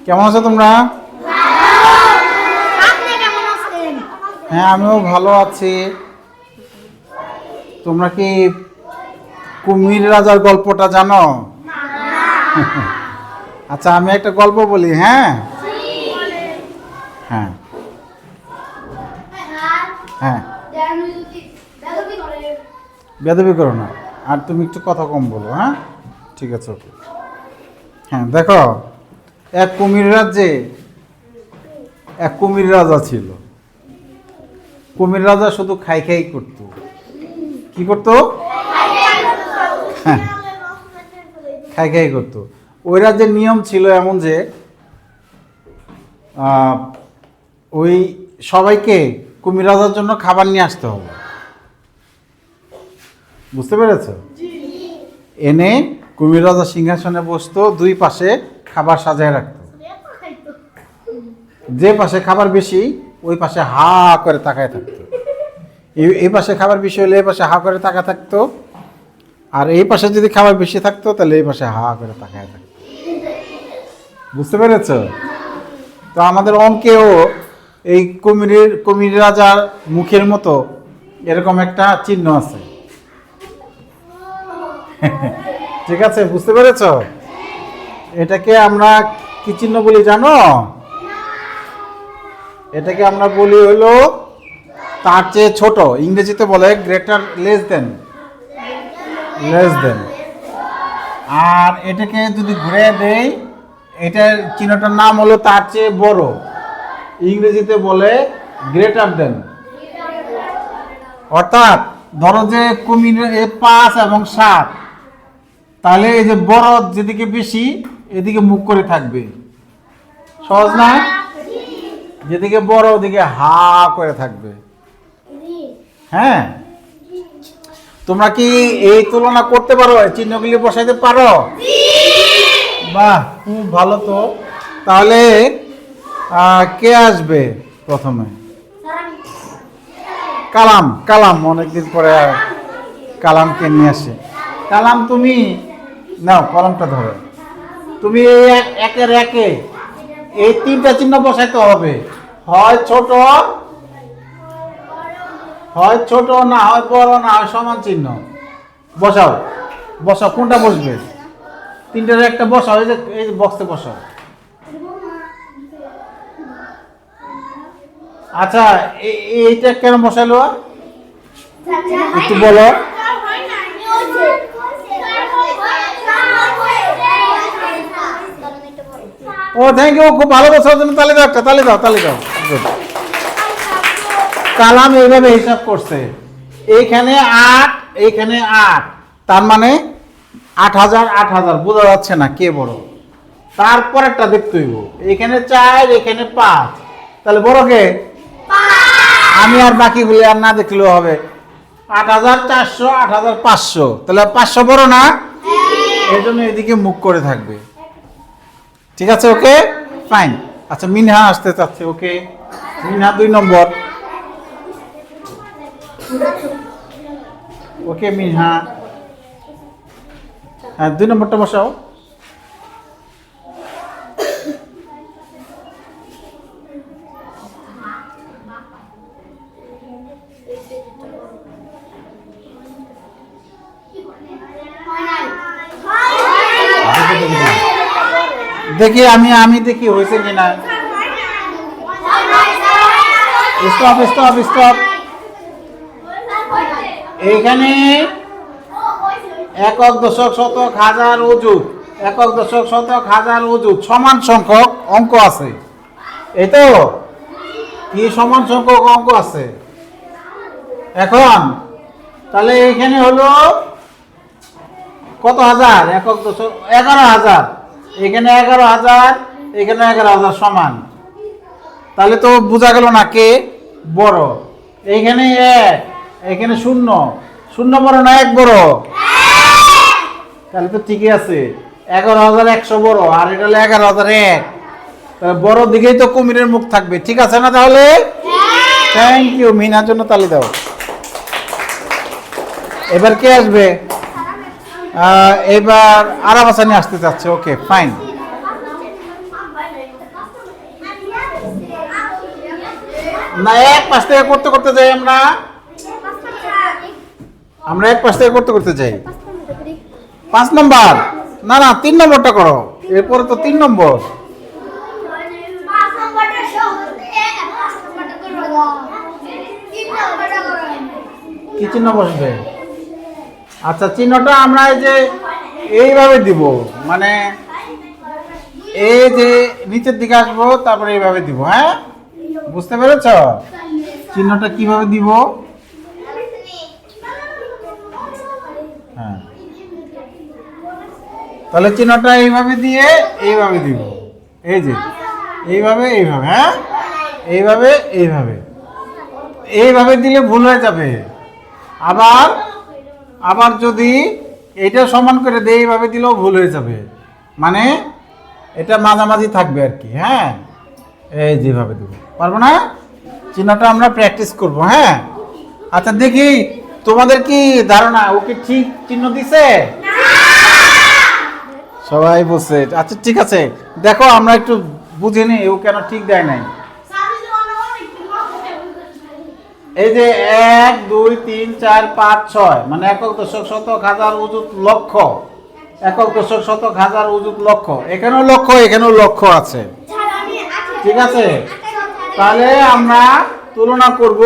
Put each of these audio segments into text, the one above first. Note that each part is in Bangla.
কেমন আছো তোমরা? হ্যাঁ, আমিও ভালো আছি। তোমরা কি কুমির রাজার গল্পটা জানো? আচ্ছা, আমি একটা গল্প বলি। হ্যাঁ হ্যাঁ হ্যাঁ, বেয়াদবি করো না, আর তুমি একটু কথা কম বলো। হ্যাঁ, ঠিক আছে, ওকে। হ্যাঁ, দেখো, এক কুমির রাজ্যে এক কুমির রাজা ছিল। কুমির রাজা শুধু খাই খাই করত। কি করত? হ্যাঁ, খাই খাই করত। ওই রাজ্যের নিয়ম ছিল এমন যে ওই সবাইকে কুমির রাজার জন্য খাবার নিয়ে আসতে হবে। বুঝতে পেরেছ? এনে কুমির রাজা সিংহাসনে বসতো, দুই পাশে খাবার সাজায় রাখত। যে পাশে খাবার বেশি ওই পাশে হা করে তাকায় থাকতো। এই পাশে খাবার বেশি হলে এই পাশে হা করে তাকায় থাকতো, আর এই পাশে যদি খাবার বেশি থাকতো তাহলে এই পাশে হা করে তাকায় থাকতো। বুঝতে পেরেছ? তো আমাদের অঙ্কেও এই কুমির রাজার মুখের মতো এরকম একটা চিহ্ন আছে। ঠিক আছে, বুঝতে পেরেছ? এটাকে আমরা কি চিহ্ন বলি জানো? এটাকে আমরা বলি হলো তার চেয়ে ছোট। ইংরেজিতে বলে গ্রেটার লেস দেন। আর এটাকে যদি ঘুরে দেই, এটার চিহ্নটার নাম হলো তার চেয়ে বড়। ইংরেজিতে বলে গ্রেটার দেন। অর্থাৎ ধরো যে কুমির 5 এবং 7, তাহলে এই যে বড় যেদিকে বেশি এদিকে মুখ করে থাকবে। সহজ না? যেদিকে বড় ওদিকে হা করে থাকবে। হ্যাঁ, তোমরা কি এই তুলনা করতে পারো? চিহ্নগুলি বসাইতে পারো? বাহ, খুব ভালো। তো তাহলে কে আসবে প্রথমে? কালাম অনেকদিন পরে কালামকে নিয়ে আসে। কালাম, তুমি নাও, কলমটা ধরো। তুমি এই একের একে এই 3টা চিহ্ন বসাইতে হবে। হয় ছোট, না হয় বড়, না হয় সমান চিহ্ন। বসাও। কোনটা বসবে? 3টার একটা বসাও। এই যে বক্সে বসাও। আচ্ছা, এইটা কেন বসাইলো একটু বলো। ও, থ্যাংক ইউ, খুব ভালো বসার জন্য তালি দাও। তালি দাও। কালাম এইভাবে হিসাব করছে, এইখানে 8, এইখানে 8, তার মানে 8000। বোঝা যাচ্ছে না কে বড়? তারপর একটা দেখতে হইব, এখানে 4, এখানে 5, তাহলে বড় কে? আমি আর বাকিগুলি আর না দেখলেও হবে। 8400, 8500, তাহলে 500 বড় না? এই জন্য এদিকে মুখ করে থাকবে। ঠিক আছে, ওকে, ফাইন। আচ্ছা, মিনহা আসতে চাচ্ছে। ওকে, মিনহা 2 নম্বর। ওকে মিনহা, হ্যাঁ 2 নম্বরটা বসাও। দেখি আমি দেখি হয়েছে কিনা। স্টপ। এইখানে একক, দশক, শতক, হাজার, অযুত, একক, দশক, শতক, হাজার, অযুত সমান সংখ্যক অঙ্ক আছে। এই তো কি সমান সংখ্যক অঙ্ক আছে। এখন তাহলে এইখানে হলো কত হাজার? একক, দশক, 11,000। এখানে 11,000, এখানে 11,000 সমান। তাহলে তো বোঝা গেল না কে বড়। এইখানে 1, এখানে 0 বড় না 1 বড়? তাহলে তো ঠিকই আছে, 11,100 বড়, আর এটা হলো 11,001। তাহলে বড় দিকেই তো কুমিরের মুখ থাকবে। ঠিক আছে না? তাহলে থ্যাংক ইউ, মিনার জন্য তালি দাও। এবার কে আসবে? এবার আরাম হাসানি আসতে চাচ্ছে। ওকে, ফাইন। না এক পাশ থেকে করতে করতে যাই আমরা এক পাশ থেকে করতে করতে যাই 5 নম্বর না না 3 নম্বরটা করো এরপরে তো 3 নম্বর কি চিহ্ন বসবে আচ্ছা চিহ্নটা আমরা এই যে এইভাবে দিব মানে এই যে নিচের দিকে আসবো তারপরে এইভাবে দিব হ্যাঁ বুঝতে পেরেছ চিহ্নটা কিভাবে দিব হ্যাঁ তাহলে চিহ্নটা এইভাবে দিয়ে এইভাবে দিব এই যে এইভাবে এইভাবে হ্যাঁ এইভাবে এইভাবে এইভাবে দিলে ভুল হয়ে যাবে আবার আবার যদি এটা সমান করে দেয় এইভাবে দিলেও ভুল হয়ে যাবে মানে এটা মাঝামাঝি থাকবে আর কি হ্যাঁ এই যেভাবে দেবো পারবো না চিহ্নটা আমরা প্র্যাকটিস করব হ্যাঁ আচ্ছা দেখি তোমাদের কি ধারণা ওকে ঠিক চিহ্ন দিছে সবাই বলছে আচ্ছা ঠিক আছে দেখো আমরা একটু বুঝে নিই ও কেন ঠিক দেয় নাই এই যে 1 2 3 4 5 6 মানে একক দশক শতক হাজার অযুত লক্ষ একক দশক শতক হাজার অযুত লক্ষ এখানেও লক্ষ আছে ঠিক আছে তাহলে আমরা তুলনা করব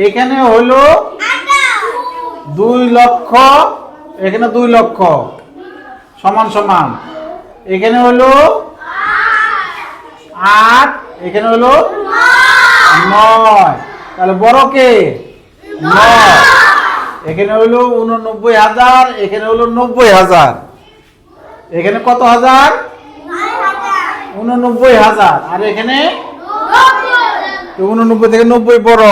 এখানে হলো 2 লক্ষ এখানে 2 লক্ষ সমান সমান এখানে হলো 8 এখানে হলো 9 তাহলে বড় কে 9 এখানে হলো 89,000 এখানে হলো 90,000 এখানে কত হাজার 89,000 আর এখানে 89 থেকে 90 বড়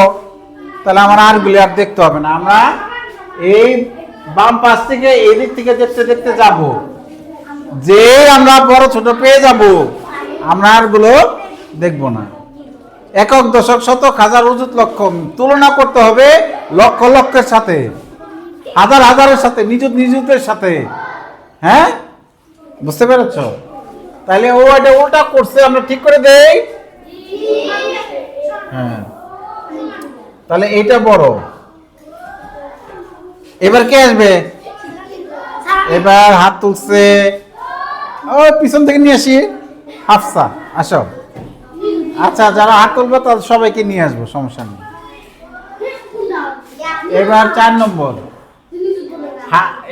তাহলে আমার আরগুলি আর দেখতে হবে না আমরা এই বাম পাশ থেকে এই দিক থেকে দেখতে দেখতে যাব যে আমরা বড় ছোট পেয়ে যাব আমরা আরগুলো দেখব না একক দশক শতক হাজার অযুত লক্ষ তুলনা করতে হবে লক্ষ লক্ষের সাথে হাজার হাজারের সাথে নিযুত নিযুতের সাথে হ্যাঁ বুঝতে পেরেছ তাহলে ও এটা ওটা করছে আমরা ঠিক করে দেই হ্যাঁ তাহলে এইটা বড় এবার কে আসবে এবার হাত তুলছে ও পিছন থেকে নিয়ে আসি হাফসা আসো আচ্ছা যারা হাত তুলবে তাদের সবাইকে নিয়ে আসবো সমস্যা নেই এবার 4 নম্বর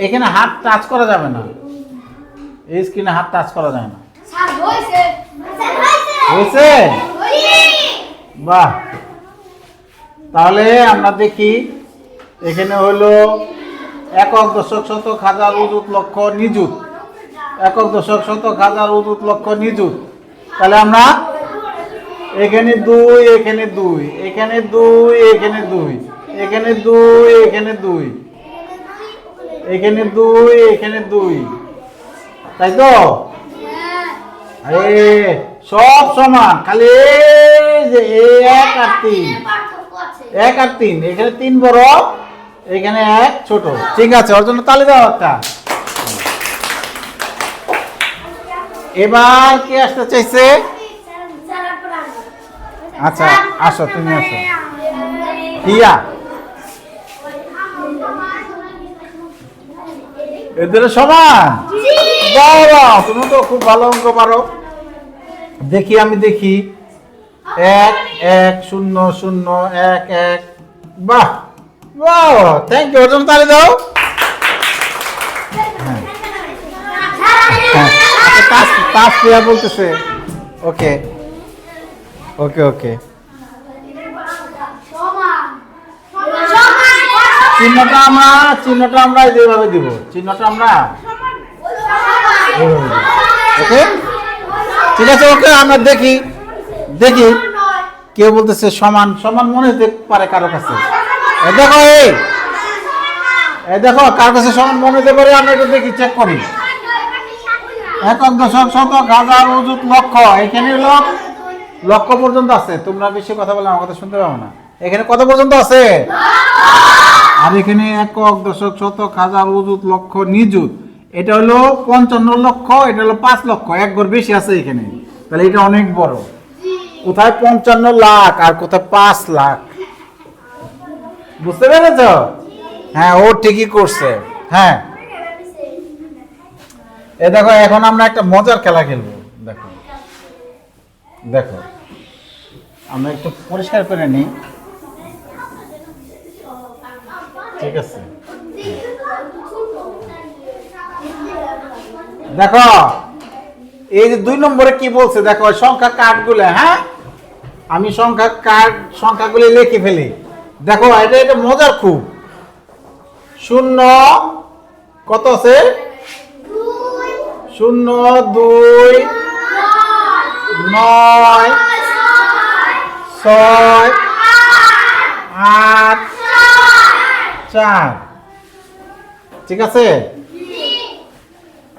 এখানে হাত টাচ করা যাবে না এই স্ক্রিনে হাত টাচ করা যায় না হয়েছে বাহ তাহলে আমরা দেখি এখানে হলো একক দশক শতক হাজার অযুত লক্ষ নিযুত একক দশক শতক হাজার অযুত লক্ষ নিযুত তাহলে আমরা এখানে 2 এখানে 2 এখানে 2 এখানে 2 এখানে 2 এখানে 2 এখানে 2 এখানে 2 তাই তো আরে সব সমান খালি যে 1 আর 3 1 আর 3 এখানে 3 বড় এখানে 1 ছোট ঠিক আছে ওর জন্য তালি দাও একটা এবার কে আসতে চাইছে আচ্ছা আসো তুমি আসো হিয়া এদের সমান বাবা তুমি তো খুব ভালো অঙ্ক পারো দেখি আমি দেখি 1 1 0 0 1 1 বাহ বাহ থ্যাংক ইউ ওর জন্য তালি দাও তাস প্লেয়ার বলতেছে ওকে ওকে ওকে চিহ্নটা আমরা যেভাবে দিব চিহ্নটা আমরা ওকে ঠিক আছে ওকে আমরা দেখি দেখি কেউ বলতেছে সমান সমান মনে হতে পারে কারো কাছে দেখো এই দেখো কার কাছে সমান মনে হতে পারে আমরা একটু দেখি চেক করি একক দশক শতক হাজার অযুত লক্ষ এখানে লক্ষ পর্যন্ত আছে তোমরা বেশি কথা বলে আমার কথা শুনতে পাবো না এখানে কত পর্যন্ত আছে আর এখানে একক দশক শতক হাজার অযুত লক্ষ নিযুত এটা হলো 55 লক্ষ এটা হলো 5 লক্ষ এক ঘর বেশি আছে এখানে তাহলে এটা অনেক বড় কোথায় 55 লাখ আর কোথায় 5 লাখ, বুঝতে পেরেছ? হ্যাঁ, ও ঠিকই করছে। হ্যাঁ, এ দেখো এখন আমরা একটা মজার খেলা খেলবো। দেখো দেখো, আমরা একটু পরিষ্কার করে নিই, ঠিক আছে? দেখো এই যে 2 নম্বরে কি বলছে, দেখো সংখ্যা কার্ডগুলো। হ্যাঁ, আমি সংখ্যাগুলি লিখে ফেলি। দেখো এটা মজার খুব। 0 কত আছে? 0 2 9 6 8 4, ঠিক আছে?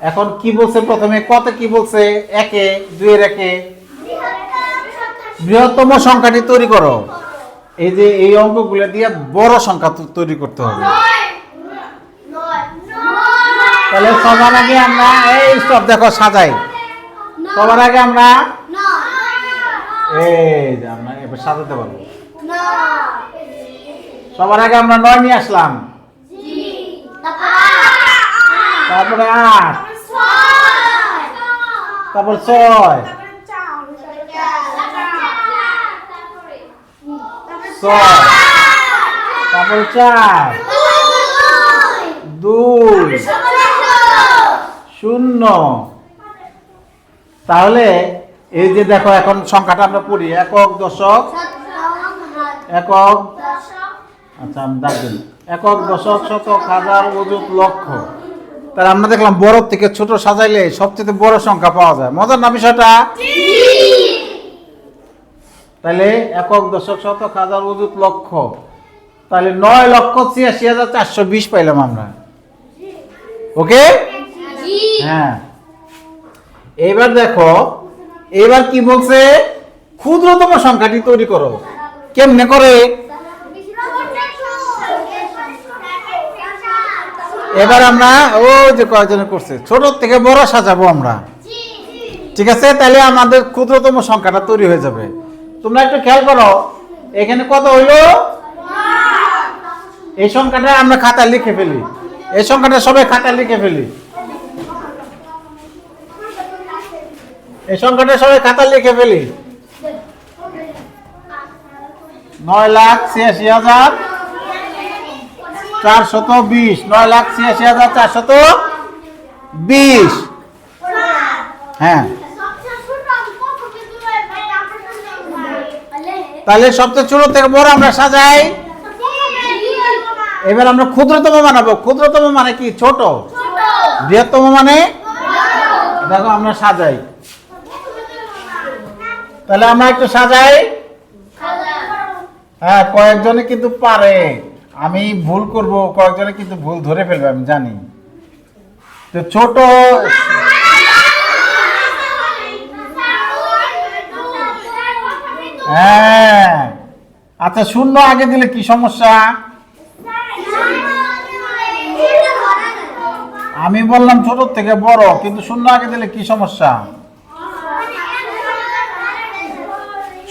এখন কি বলছে প্রথমে, কত কি বলছে? 1 2 এর 1 বৃহত্তম সংখ্যাটি তৈরি করো। এই যে এই অঙ্কগুলো দিয়ে বড় সংখ্যা তৈরি করতে হবে। তাহলে সবার আগে আমরা এই স্টপ, দেখো সাজাই। সবার আগে আমরা এই যে আমরা এবার সাজাতে পারবো। সবার আগে আমরা 9 নিয়ে আসলাম, তারপরে 8, তারপর 6, 6, তারপর 4 2 0। তাহলে এই যে দেখো এখন সংখ্যাটা আমরা পড়ি, একক দশক, একক, আচ্ছা আমি দাগ দিই, একক দশক শতক হাজার অযুত লক্ষ। তাহলে আমরা দেখলাম বড় থেকে ছোট সাজাইলে সবচেয়ে বড় সংখ্যা পাওয়া যায়। মজার না বিষয়টা? তাহলে একক দশক শতক হাজার অযুত লক্ষ, তাহলে 9,86,420 পাইলাম আমরা। ওকে, হ্যাঁ। এবার দেখো, এবার কি বলছে? ক্ষুদ্রতম সংখ্যাটি তৈরি করো। কেমনে করে? এবার আমরা ও যে কয়জনে করছে, ছোট থেকে বড় সাজাবো আমরা, ঠিক আছে? তাহলে আমাদের ক্ষুদ্রতম সংখ্যাটা তৈরি হয়ে যাবে। তোমরা একটু খেয়াল করো, এখানে কত হইলো? এই সংখ্যাটা আমরা খাতায় লিখে ফেলি, এই সংখ্যাটা সবাই খাতায় লিখে ফেলি, এই সংখ্যাটা সবাই খাতায় লিখে ফেলি। 9,86,420, 9,86,420। হ্যাঁ, তাহলে সবচেয়ে ছোট থেকে বড় আমরা সাজাই। এবার আমরা ক্ষুদ্রতম বানাবো। ক্ষুদ্রতম মানে কি? ছোট। বৃহত্তম মানে? দেখো আমরা সাজাই, তাহলে আমরা একটু সাজাই। হ্যাঁ, কয়েকজনে কিন্তু পারে, আমি ভুল করব, কয়েকজনে কিন্তু ভুল ধরে ফেলবে, আমি জানি। তো ছোট, হ্যাঁ, আচ্ছা 0 আগে দিলে কি সমস্যা? আমি বললাম ছোট থেকে বড়, কিন্তু 0 আগে দিলে কি সমস্যা?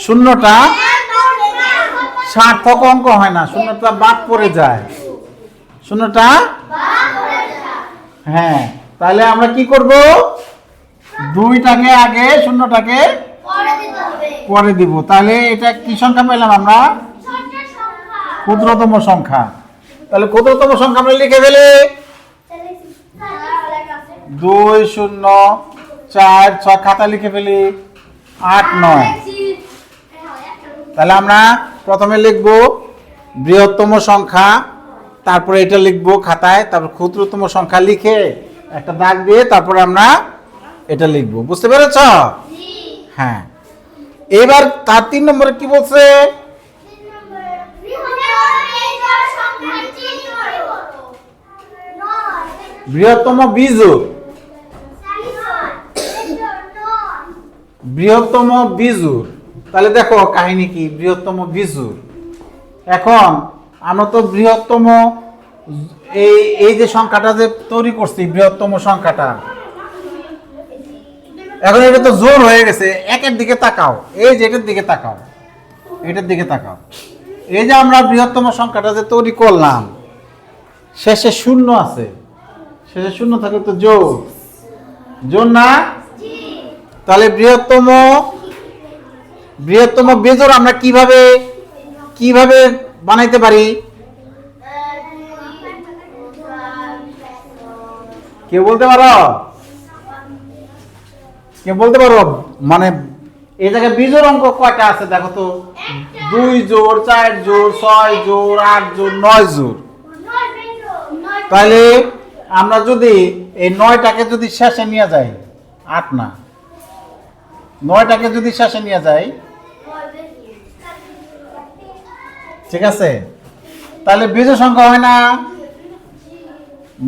0টা সার্থক অঙ্ক হয় না, 0টা বাদ পড়ে যায়, 0টা। হ্যাঁ, তাহলে আমরা কি করব? 2টাকে আগে, 0টাকে পরে দিব। তাহলে এটা কি সংখ্যা পেলাম আমরা? ক্ষুদ্রতম সংখ্যা। তাহলে ক্ষুদ্রতম সংখ্যা আমরা লিখে ফেলি। 2 0 4 6 খাতা লিখে ফেলি, 8 9। তাহলে আমরা প্রথমে লিখব বৃহত্তম সংখ্যা, তারপরে এটা লিখব খাতায়, তারপর ক্ষুদ্রতম সংখ্যা লিখে একটা দাগ দিয়ে তারপরে আমরা এটা লিখব। বুঝতে পেরেছ? হ্যাঁ। এবার তার 3 নম্বরে কি বলছে? বৃহত্তম বিজোড়। বৃহত্তম বিজোড়, তাহলে দেখো কাহিনী কি? বৃহত্তম বিজোড়। এখন আমরা তো বৃহত্তম এই যে সংখ্যাটা যে তৈরি করছি, বৃহত্তম সংখ্যাটা, এখন এটা তো জোর হয়ে গেছে, একের দিকে তাকাও, এই যে এটার দিকে তাকাও, এটার দিকে তাকাও। এই যে আমরা বৃহত্তম সংখ্যাটা যে তৈরি করলাম, শেষে শূন্য আছে, শেষে শূন্য থাকলে তো জোর, জোর না? তাহলে বৃহত্তম বেজোড় আমরা কিভাবে বানাইতে পারি? কেউ বলতে পারো? মানে এই জায়গায় বিজোড় অঙ্ক কয়টা আছে দেখো তো? 2 জোড়, 4 জোড়, 6 জোড়, 8 জোড়, 9 জোড়। তাহলে আমরা যদি এই 9টাকে যদি শেষে নিয়ে যাই, 8 না, 9টাকে যদি শেষে নিয়ে যাই, ঠিক আছে, তাহলে বিজোড় সংখ্যা হয় না?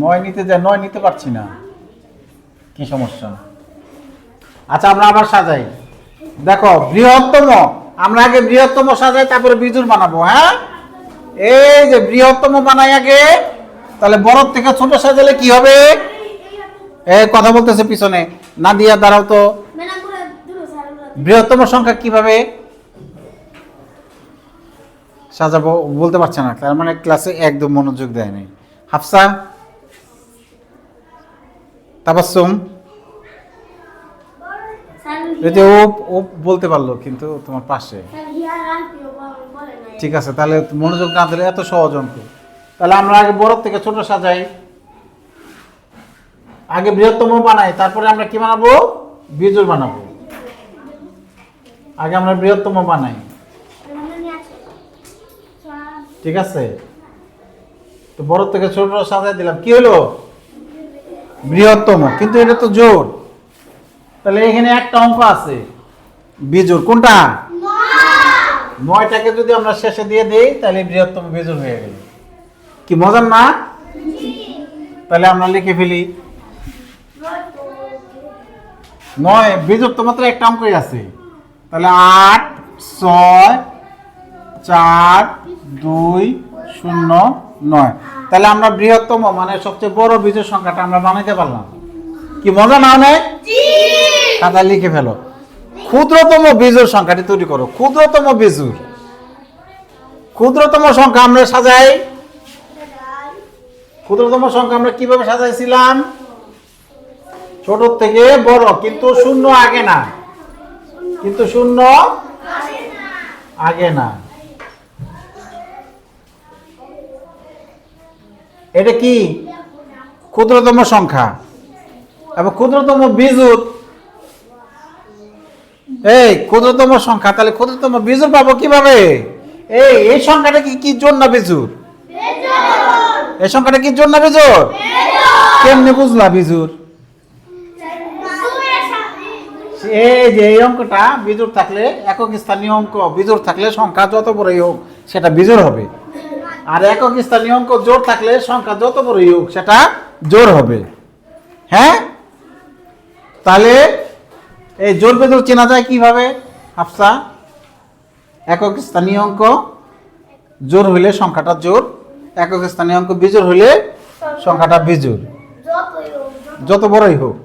9 নিতে যাই, 9 নিতে পারছি না, কি সমস্যা? আচ্ছা আমরা আবার সাজাই, দেখো বৃহত্তম, আমরা আগে বৃহত্তম সাজাই, তারপরে বিজোড় বানাবো। হ্যাঁ, এই যে বৃহত্তম বানাই আগে, তাহলে বড় থেকে ছোট সাজালে কি হবে? এই কথা বলতেছে পিছনে, না দিয়া দাঁড়াও তো। বৃহত্তম সংখ্যা কিভাবে সাজাবো বলতে পারছে না, তার মানে ক্লাসে একদম মনোযোগ দেয় নাই। হাফসা, তাবাসসুম, এই যে ও বলতে পারলো কিন্তু তোমার পাশে, ঠিক আছে, তাহলে মনোযোগ না দিলে এত সহজ অঙ্ক। তাহলে আমরা আগে বড় থেকে ছোট সাজাই, আগে বৃহত্তম বানাই, তারপরে আমরা কি বানাবো? বিজোড় বানাবো। আগে আমরা বৃহত্তম বানাই, ঠিক আছে, তো বড় থেকে ছোট সাজাই দিলাম, কি হলো? বৃহত্তম, কিন্তু এটা তো জোড়, তাহলে এখানে একটা অঙ্ক আছে বিজোড়, কোনটা? 9টাকে যদি আমরা শেষে দিয়ে দেই, তাহলে বৃহত্তম বিজোড় হয়ে গেল। কি মজার না? তাহলে আমরা লিখে ফেলি 9, বিজোড় তো মাত্র একটা অঙ্কই আছে, তাহলে 8, 6, 4, 2, 0, 9। তাহলে আমরা বৃহত্তম মানে সবচেয়ে বড় বিজোড় সংখ্যাটা আমরা বানাইতে পারলাম। কি মজা না অনেক? খাতায় লিখে ফেলো, ক্ষুদ্রতম বিজোড় সংখ্যাটি তৈরি করো। ক্ষুদ্রতম বিজোড়, ক্ষুদ্রতম সংখ্যা আমরা সাজাই, ক্ষুদ্রতম সংখ্যা আমরা কিভাবে সাজাইছিলাম? ছোট থেকে বড়, কিন্তু শূন্য আগে না, কিন্তু শূন্য আগে না। এটা কি? ক্ষুদ্রতম সংখ্যা এবং ক্ষুদ্রতম বিজোড়। এই ক্ষুদ্রতম সংখ্যা, তাহলে ক্ষুদ্রতম বিজোড় পাবো কিভাবে? এই সংখ্যাটা কি জোড় না বিজোড়? এই সংখ্যাটা কি জোড় না বিজোড়? কেমনে বুঝলা বিজোড়? এই যে এই অঙ্কটা বিজোড় থাকলে, একক স্থানীয় অঙ্ক বিজোড় থাকলে সংখ্যা যত বড়ই হোক সেটা বিজোড় হবে, আর একক স্থানীয় অঙ্ক জোড় থাকলে সংখ্যা যত বড়ই হোক সেটা জোড় হবে। হ্যাঁ, তাহলে এই জোড় বিজোড় চেনা যায় কিভাবে হাফসা? একক স্থানীয় অঙ্ক জোড় হইলে সংখ্যাটা জোড়, একক স্থানীয় অঙ্ক বিজোড় হইলে সংখ্যাটা বিজোড়, যত বড়ই হোক।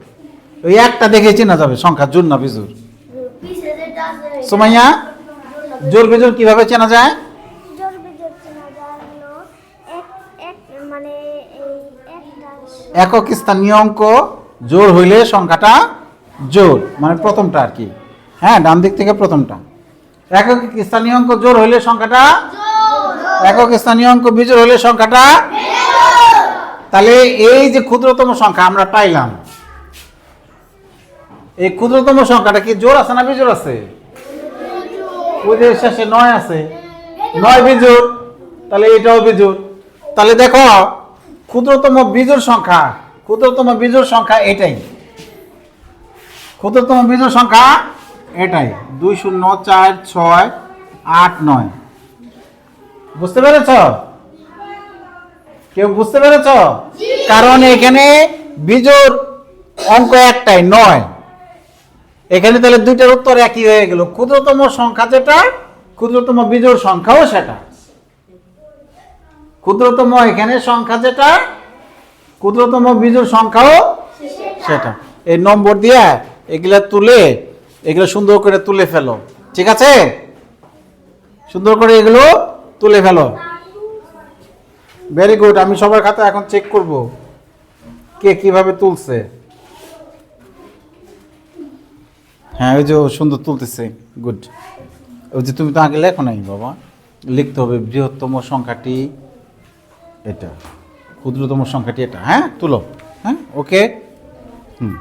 ওই একটা দেখে চেনা যাবে সংখ্যা জোড় না বিজোড়। সুমাইয়া, জোড় বিজোড় কিভাবে চেনা যায়? একক স্থানীয় অঙ্ক জোড় হইলে সংখ্যাটা জোড়, মানে প্রথমটা আর কি। হ্যাঁ, ডান দিক থেকে প্রথমটা। একক স্থানীয় অঙ্ক জোড় হইলে সংখ্যাটা, একক স্থানীয় অঙ্ক বিজোড় হইলে সংখ্যাটা। তাহলে এই যে ক্ষুদ্রতম সংখ্যা আমরা পাইলাম, এই ক্ষুদ্রতম সংখ্যাটা কি জোড় আছে না বিজোড় আছে? ওই যে শেষে 9 আছে, 9 বিজোড়, তাহলে এটাও বিজোড়। তাহলে দেখো ক্ষুদ্রতম বিজোড় সংখ্যা, ক্ষুদ্রতম বিজোড় সংখ্যা এটাই, ক্ষুদ্রতম বিজোড় সংখ্যা এটাই, 2, 0, 4, 6, 8, 9। বুঝতে পেরেছ? কেউ বুঝতে পেরেছ? কারণ এখানে বিজোড় অঙ্ক একটাই 9, এখানে তাহলে দুইটার উত্তর একই হয়ে গেল। ক্ষুদ্রতম সংখ্যা যেটা, ক্ষুদ্রতম বিজোড় সংখ্যাও সেটা। ক্ষুদ্রতম এখানে সংখ্যা যেটা, ক্ষুদ্রতম বিজোড় সংখ্যাও সেটা। এই নম্বর দিয়ে এগুলা তুলে এগুলো সুন্দর করে তুলে ফেলো, ঠিক আছে? সুন্দর করে এগুলো তুলে ফেলো। Very good. আমি সবার খাতা এখন চেক করব কে কিভাবে তুলছে। হ্যাঁ, ওই যে ও সুন্দর তুলতেছে, গুড। ওই যে তুমি তো আগে লেখো নাই বাবা, লিখতে হবে বৃহত্তম সংখ্যাটি এটা, ক্ষুদ্রতম সংখ্যাটি এটা। হ্যাঁ, তুলো। হ্যাঁ, ওকে। হুম।